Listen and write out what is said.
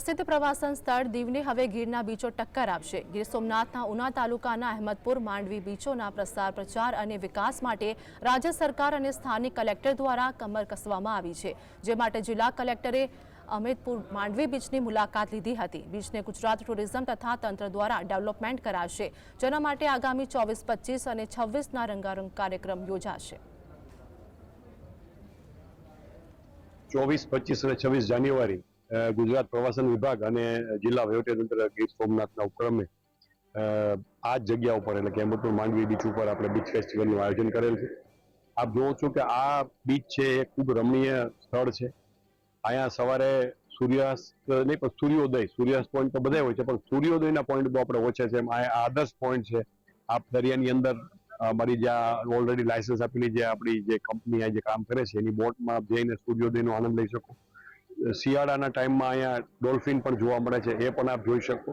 પ્રસિદ્ધ પ્રવાસન સ્થળ દીવને હવે ગીરના બીચો ટક્કર આપશે। ગીર સોમનાથના ઉના તાલુકાના અહેમદપુર માંડવી બીચોના પ્રચાર અને વિકાસ માટે રાજ્ય સરકાર અને સ્થાનિક કલેક્ટર દ્વારા કમર કસવામાં આવી છે, જે માટે જિલ્લા કલેક્ટરે અહેમદપુર માંડવી બીચની મુલાકાત લીધી હતી। બીચને ગુજરાત ટુરિઝમ તથા તંત્ર દ્વારા ડેવલપમેન્ટ કરાશે, જેના માટે આગામી 24, 25 અને 26ના રંગારંગ કાર્યક્રમ યોજાશે। 24, 25 અને 26 જાન્યુઆરી ગુજરાત પ્રવાસન વિભાગ અને જિલ્લા વહીવટીતંત્ર ગીર સોમનાથના ઉપક્રમે આ જગ્યા ઉપર એટલે કે અહેમદપુર માંડવી બીચ ઉપર આપણે બીચ ફેસ્ટિવલનું આયોજન કરેલ છે। આપ જોવો છો કે આ બીચ છે એ ખૂબ રમણીય સ્થળ છે। અહીંયા સવારે સૂર્યાસ્ત નહીં પણ સૂર્યાસ્ત પોઈન્ટ તો બધા હોય છે, પણ સૂર્યોદયના પોઈન્ટ તો આપણે ઓછા છે। આ આદર્શ પોઈન્ટ છે। આપ દરિયાની અંદર અમારી જ્યાં ઓલરેડી લાયસન્સ આપેલી જે આપણી જે કંપની આ જે કામ કરે છે એની બોટમાં જઈને સૂર્યોદયનો આનંદ લઈ શકો। શિયાળાના ટાઈમમાં અહીંયા ડોલ્ફિન પણ જોવા મળે છે, એ પણ આપ જોઈ શકો।